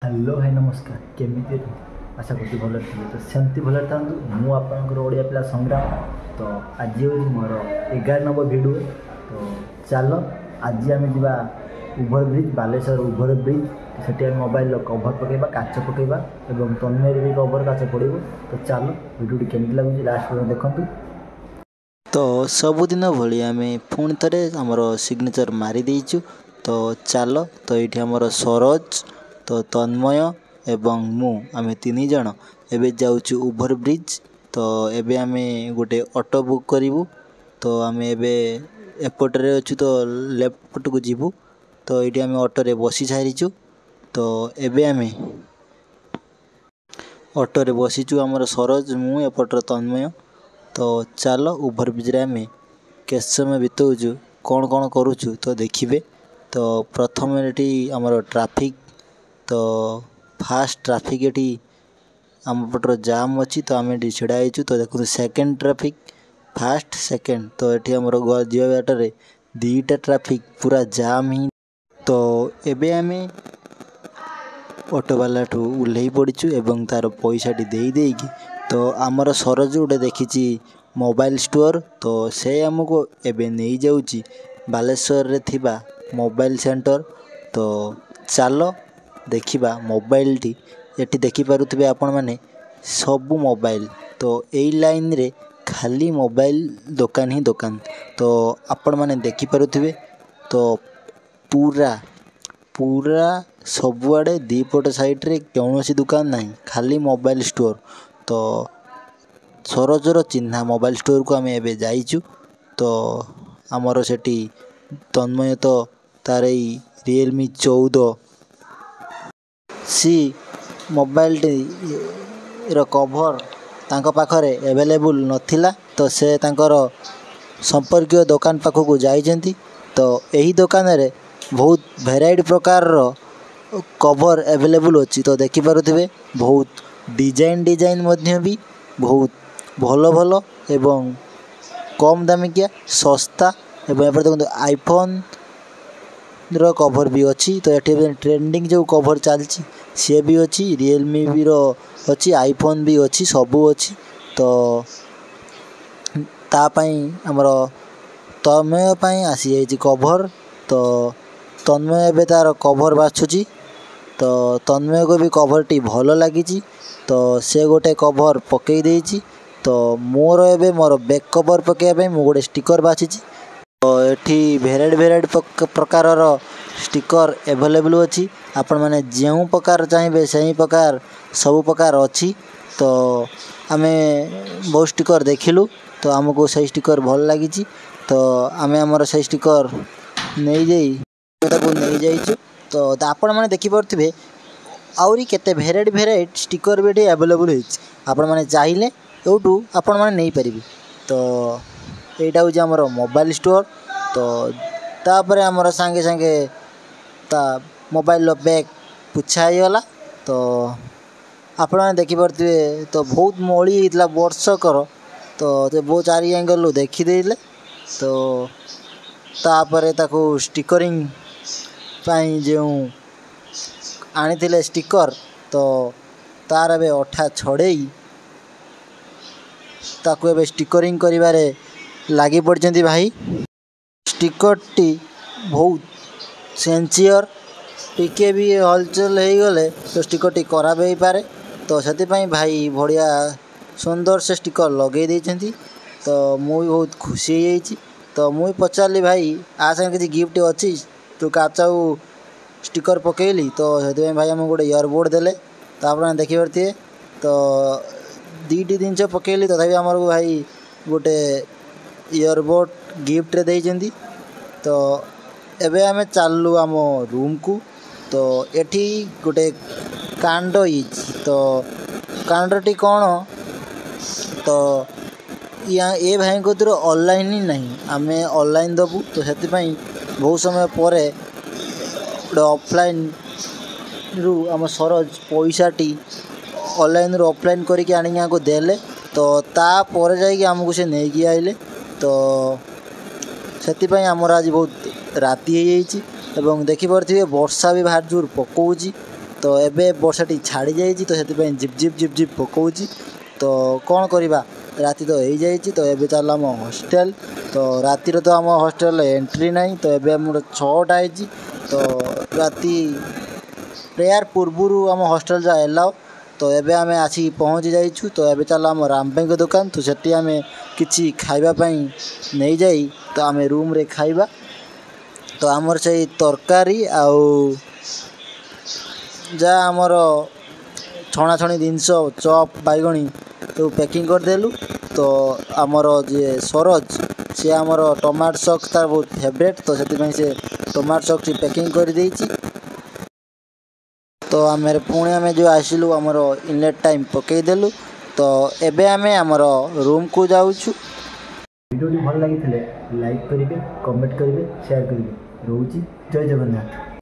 Hello भाई नमस्कार केमी आशा करी भल थे तो सेमती भल था मु आपंकर ओडिया पिला संग्राम। तो आज हूँ मोर 11 नंबर भिडियो। तो चल आज आम जा over bridge Baleshwar over bridge से मोबाइल कभर पकेबा काच पकेबा और तन्मय भी कभर काच पड़ो। तो चल भिडियो केमती लगुच लास्ट पर्यटन देखूँ। तो सबुदिन भली आम पुणी थे आमर सिग्नेचर मारी देचु। तो चल तो ये आमर सरोज तो तन्मय एवं मु आम तीन जन एवं जाऊँ ओभर ब्रिज। तो एबे आम गोटे ऑटो बुक करूँ। तो आम एपटे अच्छु तो लेफ्ट पट को जीवु। तो ये आम ऑटो बसी सारीचु। तो एबे आम ऑटो बसीचु आमर सरोज मु एपटर तन्मय। तो चल ओभर ब्रिज आम के समय बिताऊँ कौन कौन करुचु तो देखिए। तो प्रथम ये आमर ट्राफिक तो फास्ट ट्राफिक ये आम पटर जाम अच्छी। तो आम ये छिड़ा हो तो देखो सेकेंड ट्राफिक फास्ट सेकेंड। तो ये आमर जीवा बाटर दीटा ट्राफिक पूरा जाम ही। तो एबे आम ऑटो वाला ठू उल्लई पड़ीचु एवं तार पैसाटी देकी। तो आमर सरोज गोटे देखी मोबाइल स्टोर। तो से आमको एबे नहीं जाऊँगी बालेश्वर रे थिबा मोबाइल सेंटर। तो चलो देखिबा मोबाइल टी एटी देखि पारुथिबे आपण माने सबु मोबाइल। तो एई लाइन रे खाली मोबाइल दुकान ही दुकान। तो आपण माने देखि पारुथिबे। तो पूरा पूरा सबुआड़े दीपट साइड रे कौनसी दुकान नहीं खाली मोबाइल स्टोर। तो सरोजर चिन्हा मोबाइल स्टोर को आम एबे जाइचु। तो आमर सेठी तन्मय तो तार रियलमी 14 सी मोबाइल रो कभर तांको पाखरे एवेलेबल नथिला। तो से तांकर संपर्क दुकान पाखक जाइछन्ती। तो यही दुकान रे बहुत वेराइटी प्रकार रो कभर एवेलेबल अच्छी। तो देखि पारुथिबे बहुत डिजाइन मध्य भी बहुत भल भल एवं कम दामिकिया सस्ता। एवं एपटे देखो आईफोन रो कभर भी अच्छी। तो ये ट्रेंडिंग जो कभर चलती सी भी अच्छी रियलमी भी रो अच्छी आईफोन भी अच्छी सबू अच्छी। तो तापाई आमर तन्मय पाई आसी जाइए कभर। तो तन्मय एबे तार कभर बाछुची। तो तन्मय को भी कभर टी भल लगी। तो से गोटे कभर पकई देइची। तो मोर एबे मोर बैक कभर पकईबा मु गोटे स्टिकर बाछी। तो ये भेराइटी प्रकार स्टिकर एवेलेबल अच्छी। आपण मैंने जो प्रकार चाहिए से प्रकार सब प्रकार अच्छी। तो आम बहुत स्टिकर देखिलु। तो आमको से स्टिकर भल लगी। तो आम आमर से स्टिकर नहीं जाइए। तो आपण मैंने देखिपे आउरी केते भेराइटी स्टिकर भी एवेलेबल होती। आपण मैंने चाहिए यूटू आपण मैंने नहीं पारे। तो यहाँ हूँ आमर मोबाइल स्टोर। तो तापर आमर सांगे सांगे ता मोबाइल बैग पुछाईगला। तो आपण मैंने देखिपे तो बहुत मली होता वर्षकर। तो बहुत चारि एंगल देखीदे। तो तापर ताकू स्टिकरिंग पाई जो आनी स्टिकर तो तार ए अठा छड़े ताकू ए स्टिकरिंग करिबारे लगी पड़ते भाई। स्टिकर टी बहुत सेंसियर टिके भी हलचल हो गले तो स्टिकर टी खराब हो पारे। तो से भाई बढ़िया सुंदर से स्टिकर लगे देइछन्ती। तो मु भी बहुत खुशी हो जाइए। तो मुई पचारि भाई आ संगे किसी गिफ्ट अच्छी तू काचाऊ स्टिकर पकेली। तो से भाई आम गोटे इयरबोर्ड देले। तो आप देखी पारे। तो दीटी जिनस पकेली तथापि आमर को भाई गोटे इयरबोर्ड गिफ्ट रे देइछन्ती। तो एबे आमे चालू आम रूम को। तो एठी गोटे कांड तो कांडटी कौन तो या ए भाई को ऑनलाइन ही नहीं आम ऑनलाइन दबू। तो से बहुत समय पर गोटे ऑफलाइन रु आम सरोज पैसाटी ऑनलाइन रु ऑफलाइन करके आनिक को देले। तो तापर जाइए आमको से नहीं आइले। तो से आमर आज बहुत राति हो देखिपे वर्षा भी बाहर जोर पकाऊँगी। तो एबे वर्षाटी छाड़ी जाइए तो से झिप पकाउची तो कौन करवा राति तो हो जाइए तो एबे चल आम हॉस्टल तो रातिर तो आम हॉस्टल एंट्री नहीं तो एबे मोर 6टा है तो राति प्रेयर पूर्वर आम हॉस्टल जा एलाउ तो एबे आमे आसी पहुँची जाइछु तो एबे चल आम राम भाई दुकान तो सेठी आमे किछि खाइबा पई नहीं जाई तो आमे रूम रे खाइबा तो आमर से तरकारी आउ जा आमर छणाछणी जिनस चप बैगणी तो पैकिंग करदेलु तो आमर जे सरोज सी आमर टमाटो सॉस तार बहुत फेवरेट तो से टमाटो सॉस टी पैकिंग कर देइछि तो आम पुणी आम जो आसिलु आमर इनलेट टाइम पकईदेलु तो एबे आमे आमर रूम को जाउछु। वीडियो भल लगी लाइक करेंगे कमेंट करेंगे शेयर करेंगे रोची जय जगन्नाथ।